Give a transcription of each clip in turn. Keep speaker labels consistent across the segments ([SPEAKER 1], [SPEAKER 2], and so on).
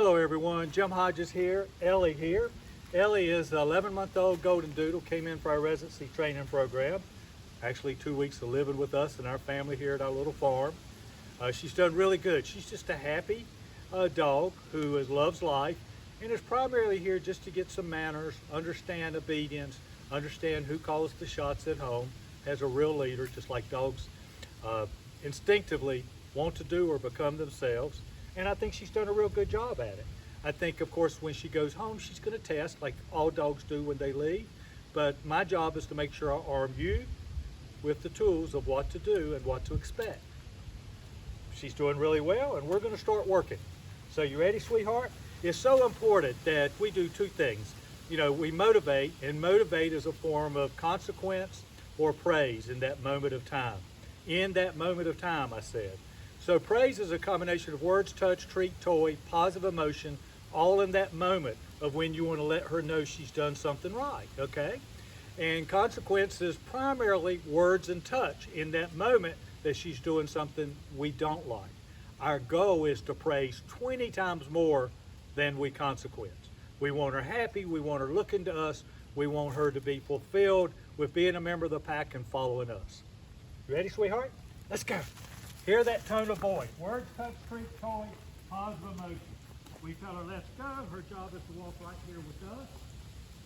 [SPEAKER 1] Hello everyone, Jim Hodges here, Ellie here. Ellie is an 11-month-old GoldenDoodle, came in for our residency training program. Actually 2 weeks of living with us and our family here at our little farm. She's done really good. She's just a happy dog who loves life and is primarily here just to get some manners, understand obedience, understand who calls the shots at home, has a real leader, just like dogs instinctively want to do or become themselves. And I think she's done a real good job at it. I think, of course, when she goes home, she's going to test like all dogs do when they leave. But my job is to make sure I arm you with the tools of what to do and what to expect. She's doing really well, and we're going to start working. So you ready, sweetheart? It's so important that we do two things. You know, we motivate, and motivate is a form of consequence or praise in that moment of time. In that moment of time, I said. So praise is a combination of words, touch, treat, toy, positive emotion, all in that moment of when you want to let her know she's done something right, okay? And consequence is primarily words and touch in that moment that she's doing something we don't like. Our goal is to praise 20 times more than we consequence. We want her happy, we want her looking to us, we want her to be fulfilled with being a member of the pack and following us. You ready, sweetheart? Let's go. Hear that tone of voice. Words, touch, treat, toy, positive emotion. We tell her, let's go. Her job is to walk right here with us.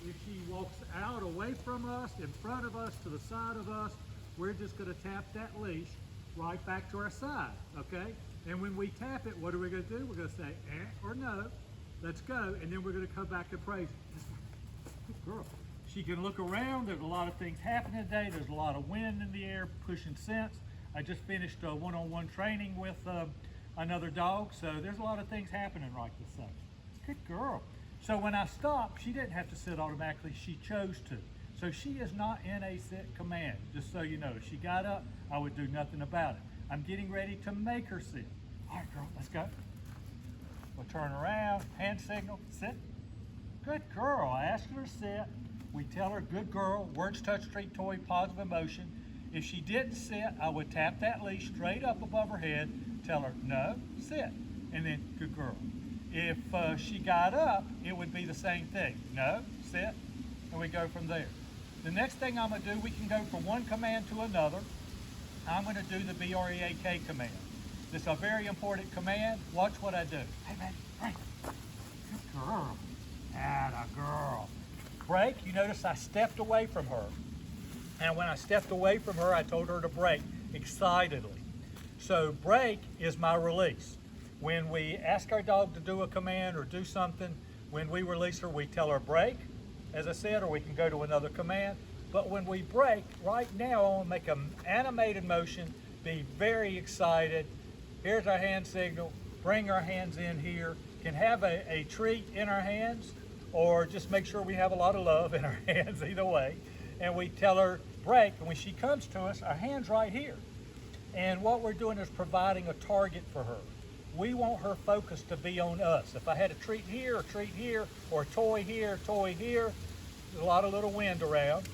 [SPEAKER 1] If she walks out away from us, in front of us, to the side of us, we're just going to tap that leash right back to our side, okay? And when we tap it, what are we going to do? We're going to say, or no, let's go, and then we're going to come back and praise her. Good girl. She can look around. There's a lot of things happening today. There's a lot of wind in the air, pushing scents. I just finished a one-on-one training with another dog, so there's a lot of things happening right this second. Good girl. So when I stopped, she didn't have to sit automatically. She chose to. So she is not in a sit command, just so you know. If she got up, I would do nothing about it. I'm getting ready to make her sit. All right, girl, let's go. We'll turn around, hand signal, sit. Good girl. I asked her to sit. We tell her, good girl, words, touch, treat, toy, positive emotion. If she didn't sit, I would tap that leash straight up above her head, tell her, no, sit, and then, good girl. If she got up, it would be the same thing. No, sit, and we go from there. The next thing I'm going to do, we can go from one command to another. I'm going to do the BREAK command. This is a very important command. Watch what I do. Hey, man, break. Good girl. Atta girl. Break, you notice I stepped away from her. And when I stepped away from her, I told her to break excitedly. So break is my release. When we ask our dog to do a command or do something, when we release her, we tell her break, as I said, or we can go to another command. But when we break, right now, I want to make an animated motion, be very excited. Here's our hand signal. Bring our hands in here. Can have a treat in our hands, or just make sure we have a lot of love in our hands, either way. And we tell her break, and when she comes to us, our hand's right here. And what we're doing is providing a target for her. We want her focus to be on us. If I had a treat here, or a toy here, there's a lot of little wind around,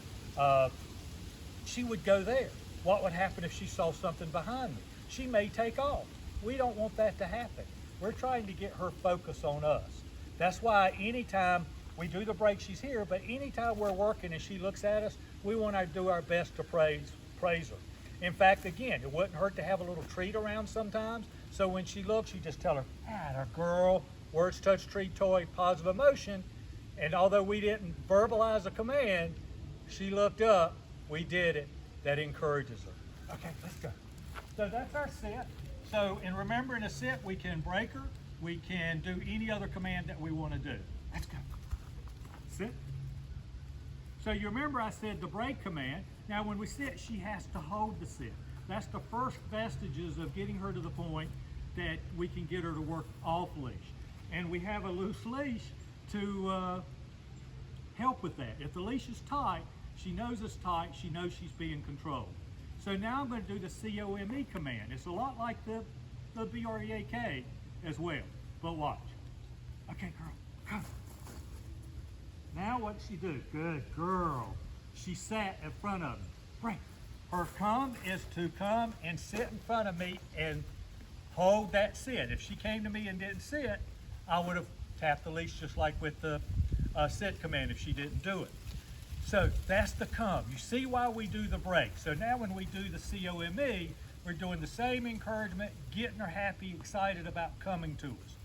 [SPEAKER 1] she would go there. What would happen if she saw something behind me? She may take off. We don't want that to happen. We're trying to get her focus on us. That's why anytime we do the break, she's here, but anytime we're working and she looks at us, we want to do our best to praise her. In fact, again, it wouldn't hurt to have a little treat around sometimes. So when she looks, you just tell her, atta girl, words, touch, treat, toy, positive emotion. And although we didn't verbalize a command, she looked up, we did it. That encourages her. Okay, let's go. So that's our sit. So in remembering a sit, we can break her. We can do any other command that we want to do. Let's go. Sit. So you remember I said the break command. Now when we sit, she has to hold the sit. That's the first vestiges of getting her to the point that we can get her to work off leash. And we have a loose leash to help with that. If the leash is tight, she knows it's tight, she knows she's being controlled. So now I'm going to do the COME command. It's a lot like the BREAK as well, but watch. Okay, girl, come. Now what'd she do? Good girl. She sat in front of me. Break. Her come is to come and sit in front of me and hold that sit. If she came to me and didn't sit, I would have tapped the leash just like with the sit command if she didn't do it. So that's the come. You see why we do the break. So now when we do the COME, we're doing the same encouragement, getting her happy, excited about coming to us.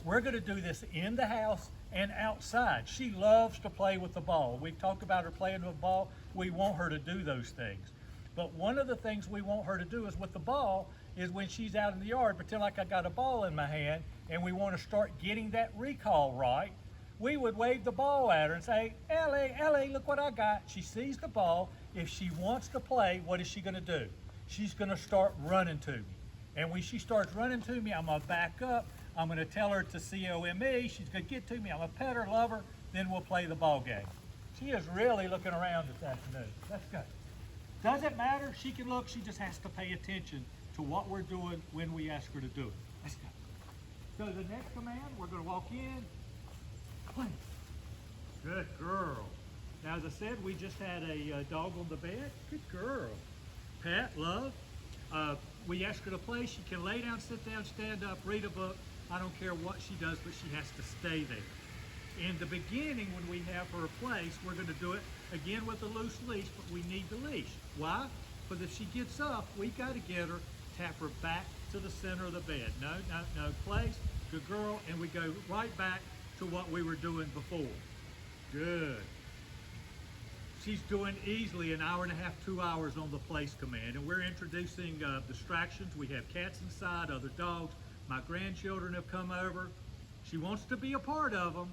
[SPEAKER 1] We're going to do this in the house and outside. She loves to play with the ball. We've talked about her playing with the ball. We want her to do those things. But one of the things we want her to do is with the ball is when she's out in the yard, pretend like I got a ball in my hand, and we want to start getting that recall right. We would wave the ball at her and say, Ellie, Ellie, look what I got. She sees the ball. If she wants to play, what is she going to do? She's going to start running to me. And when she starts running to me, I'm going to back up. I'm going to tell her to COME. She's going to get to me. I'm going to pet her, love her. Then we'll play the ball game. She is really looking around this afternoon. Let's go. Doesn't matter. She can look. She just has to pay attention to what we're doing when we ask her to do it. Let's go. So the next command, we're going to walk in. Play. Good girl. Now, as I said, we just had a dog on the bed. Good girl. Pet, love. We ask her to play. She can lay down, sit down, stand up, read a book. I don't care what she does, but she has to stay there. In the beginning, when we have her placed, we're going to do it again with a loose leash, but we need the leash. Why? Because if she gets up, we got to get her, tap her back to the center of the bed. No, no, no, place. Good girl. And we go right back to what we were doing before. Good. She's doing easily an hour and a half, 2 hours on the place command. And we're introducing distractions. We have cats inside, other dogs. My grandchildren have come over. She wants to be a part of them,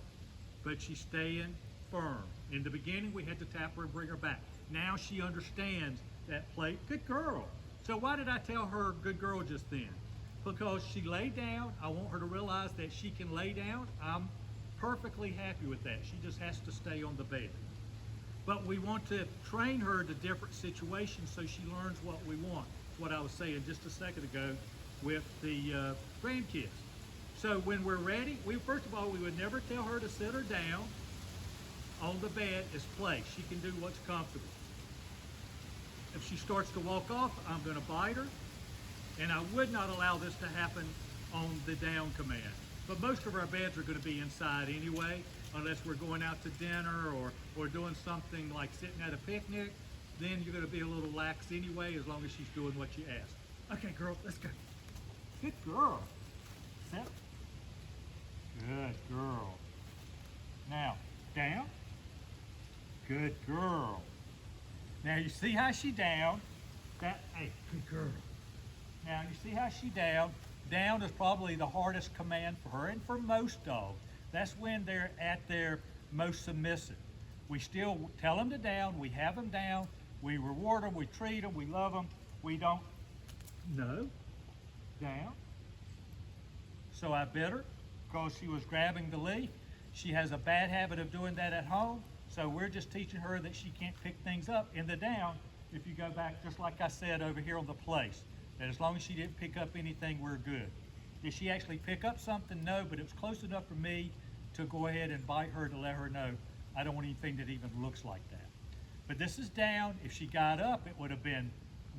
[SPEAKER 1] but she's staying firm. In the beginning, we had to tap her and bring her back. Now she understands that play. Good girl. So why did I tell her good girl just then? Because she laid down. I want her to realize that she can lay down. I'm perfectly happy with that. She just has to stay on the bed. But we want to train her to different situations so she learns what we want. That's what I was saying just a second ago with the grandkids. So when we're ready, first of all, we would never tell her to sit her down on the bed as play. She can do what's comfortable. If she starts to walk off, I'm going to bite her. And I would not allow this to happen on the down command. But most of our beds are going to be inside anyway, unless we're going out to dinner or doing something like sitting at a picnic. Then you're going to be a little lax anyway, as long as she's doing what you ask. Okay, girl, let's go. Good girl. Sit. Good girl. Now, down. Good girl. Now you see how she down. Hey, good girl. Now you see how she down. Down is probably the hardest command for her and for most dogs. That's when they're at their most submissive. We still tell them to down. We have them down. We reward them. We treat them. We love them. We don't. No. Down. So I bit her because she was grabbing the leaf. She has a bad habit of doing that at home. So we're just teaching her that she can't pick things up in the down. If you go back, just like I said over here on the place, that as long as she didn't pick up anything, we're good. Did she actually pick up something? No, but it was close enough for me to go ahead and bite her to let her know I don't want anything that even looks like that. But this is down. If she got up, it would have been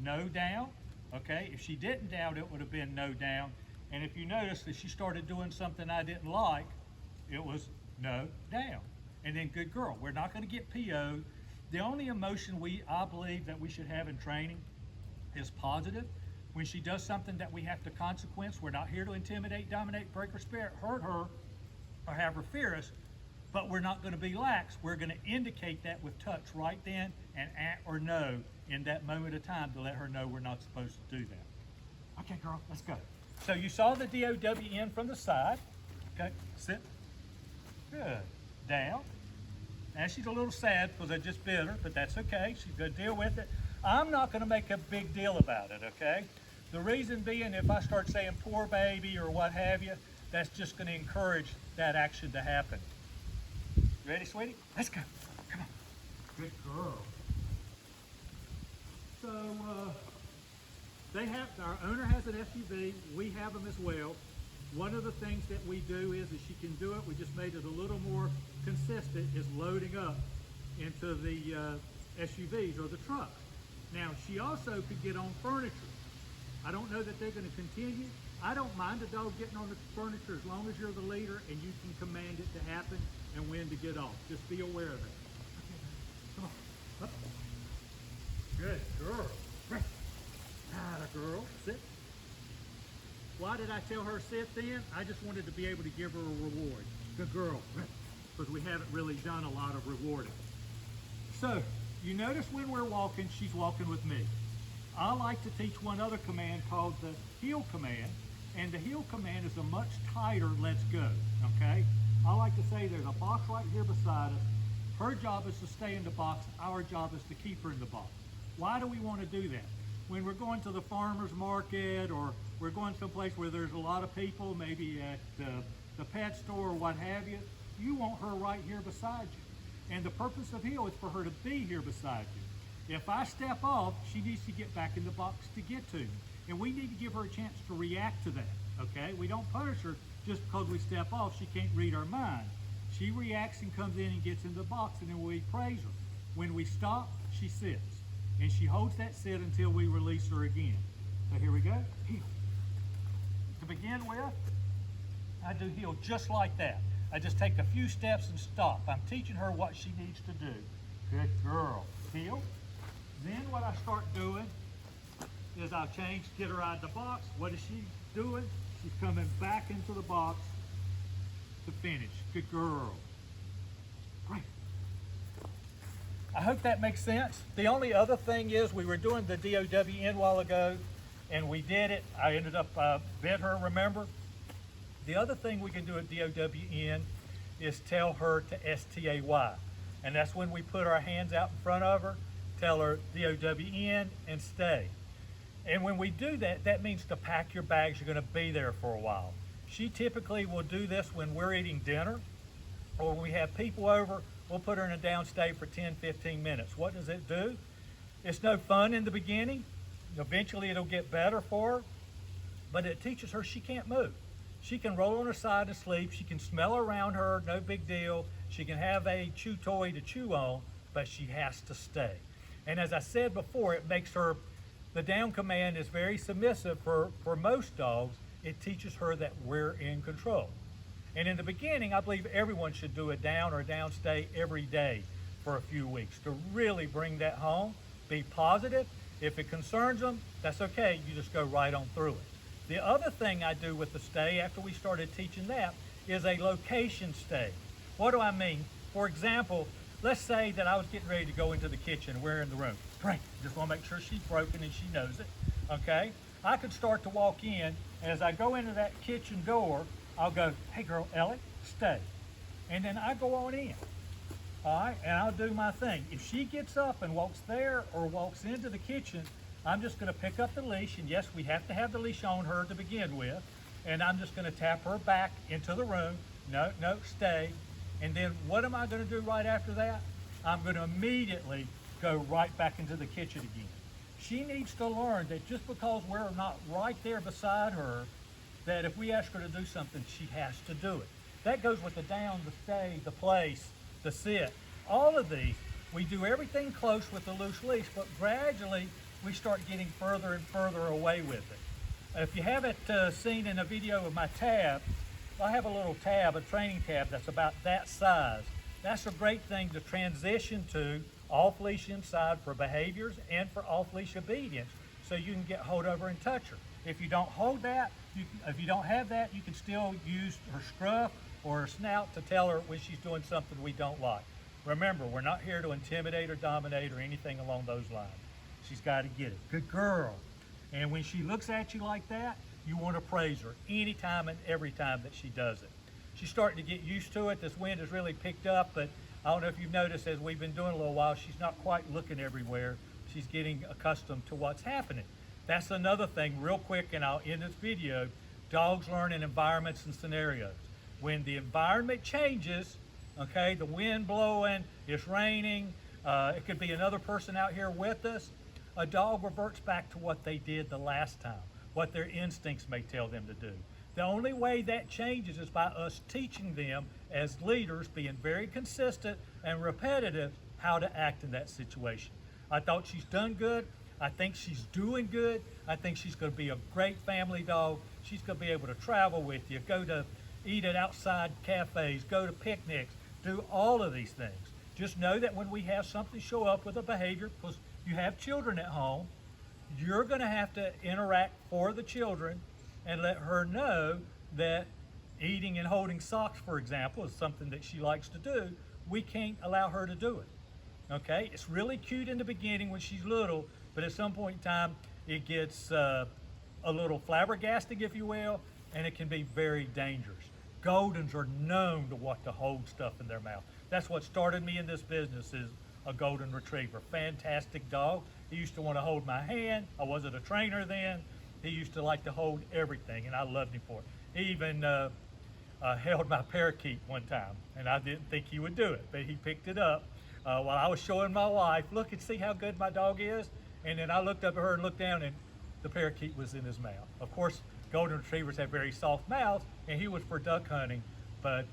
[SPEAKER 1] no down. Okay, if she didn't down, it would have been no down. And if you notice that she started doing something I didn't like, it was no down. And then good girl. We're not going to get PO'd. The only emotion I believe that we should have in training is positive. When she does something that we have to consequence, we're not here to intimidate, dominate, break her spirit, hurt her, or have her fear us, but we're not going to be lax. We're going to indicate that with touch right then and at or no in that moment of time to let her know we're not supposed to do that. Okay, girl, let's go. So you saw the DOWN from the side. Okay, sit. Good. Down. Now she's a little sad because I just bit her, but that's okay. She's going to deal with it. I'm not going to make a big deal about it, okay? The reason being, if I start saying poor baby or what have you, that's just going to encourage that action to happen. Ready, sweetie? Let's go. Come on. Good girl. So, our owner has an SUV. We have them as well. One of the things that we do is she can do it. We just made it a little more consistent, is loading up into the SUVs or the trucks. Now, she also could get on furniture. I don't know that they're going to continue. I don't mind a dog getting on the furniture as long as you're the leader and you can command it to happen and when to get off. Just be aware of that. Come on. Up. Good girl. Atta girl. Sit. Why did I tell her sit then? I just wanted to be able to give her a reward. Good girl. Because we haven't really done a lot of rewarding. So, you notice when we're walking, she's walking with me. I like to teach one other command called the heel command. And the heel command is a much tighter let's go, okay? I like to say there's a box right here beside us. Her job is to stay in the box. Our job is to keep her in the box. Why do we want to do that? When we're going to the farmer's market or we're going someplace where there's a lot of people, maybe at the pet store or what have you, you want her right here beside you. And the purpose of heel is for her to be here beside you. If I step off, she needs to get back in the box to get to me. And we need to give her a chance to react to that, okay? We don't punish her just because we step off. She can't read our mind. She reacts and comes in and gets in the box, and then we praise her. When we stop, she sits. And she holds that sit until we release her again. So here we go, heel. To begin with, I do heel just like that. I just take a few steps and stop. I'm teaching her what she needs to do. Good girl. Heel. Then what I start doing is I'll change, get her out of the box. What is she doing? She's coming back into the box to finish. Good girl. Great. I hope that makes sense. The only other thing is we were doing the DOWN a while ago and we did it. I ended up bit her, remember? The other thing we can do at DOWN is tell her to STAY. And that's when we put our hands out in front of her, tell her DOWN and stay. And when we do that, that means to pack your bags. You're going to be there for a while. She typically will do this when we're eating dinner or when we have people over. We'll put her in a downstay for 10, 15 minutes. What does it do? It's no fun in the beginning. Eventually it'll get better for her, but it teaches her she can't move. She can roll on her side and sleep. She can smell around her, no big deal. She can have a chew toy to chew on, but she has to stay. And as I said before, it makes her, the down command is very submissive for most dogs. It teaches her that we're in control. And in the beginning, I believe everyone should do a down or a down stay every day for a few weeks to really bring that home. Be positive. If it concerns them, that's okay. You just go right on through it. The other thing I do with the stay after we started teaching that is a location stay. What do I mean? For example, let's say that I was getting ready to go into the kitchen. We're in the room. Great. Just want to make sure she's broken and she knows it. Okay? I could start to walk in, and as I go into that kitchen door, I'll go, hey girl, Ellie, stay. And then I go on in. All right? And I'll do my thing. If she gets up and walks there or walks into the kitchen, I'm just going to pick up the leash, and yes, we have to have the leash on her to begin with, and I'm just going to tap her back into the room. No, stay. And then what am I going to do right after that? I'm going to immediately go right back into the kitchen again. She needs to learn that just because we're not right there beside her, that if we ask her to do something, she has to do it. That goes with the down, the stay, the place, the sit. All of these, we do everything close with the loose leash, but gradually we start getting further and further away with it. If you haven't seen in a video of my tab, I have a little tab, a training tab that's about that size. That's a great thing to transition to off-leash inside for behaviors and for off-leash obedience, so you can get hold of her and touch her. If you don't hold that, if you don't have that, you can still use her scruff or her snout to tell her when she's doing something we don't like. Remember, we're not here to intimidate or dominate or anything along those lines. She's got to get it. Good girl. And when she looks at you like that, you want to praise her anytime and every time that she does it. She's starting to get used to it. This wind has really picked up, but I don't know if you've noticed as we've been doing a little while, she's not quite looking everywhere. She's getting accustomed to what's happening. That's another thing real quick, and I'll end this video. Dogs learn in environments and scenarios. When the environment changes, okay, the wind blowing, it's raining, it could be another person out here with us, a dog reverts back to what they did the last time, what their instincts may tell them to do. The only way that changes is by us teaching them as leaders, being very consistent and repetitive, how to act in that situation. I thought she's done good. I think she's doing good. I think she's going to be a great family dog. She's going to be able to travel with you, go to eat at outside cafes, go to picnics, do all of these things. Just know that when we have something show up with a behavior, because you have children at home, you're going to have to interact for the children and let her know that eating and holding socks, for example, is something that she likes to do. We can't allow her to do it. Okay? It's really cute in the beginning when she's little, but at some point in time, it gets a little flabbergasting, if you will, and it can be very dangerous. Goldens are known to want to hold stuff in their mouth. That's what started me in this business, is a golden retriever. Fantastic dog. He used to want to hold my hand. I wasn't a trainer then. He used to like to hold everything, and I loved him for it. He even held my parakeet one time, and I didn't think he would do it, but he picked it up while I was showing my wife, look and see how good my dog is. And then I looked up at her and looked down, and the parakeet was in his mouth. Of course, golden retrievers have very soft mouths, and he was for duck hunting. But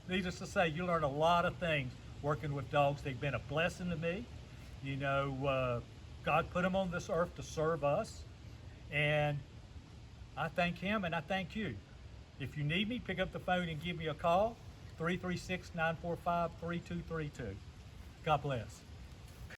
[SPEAKER 1] needless to say, you learn a lot of things working with dogs. They've been a blessing to me. You know, God put them on this earth to serve us, and I thank him and I thank you. If you need me, pick up the phone and give me a call, 336-945-3232. God bless.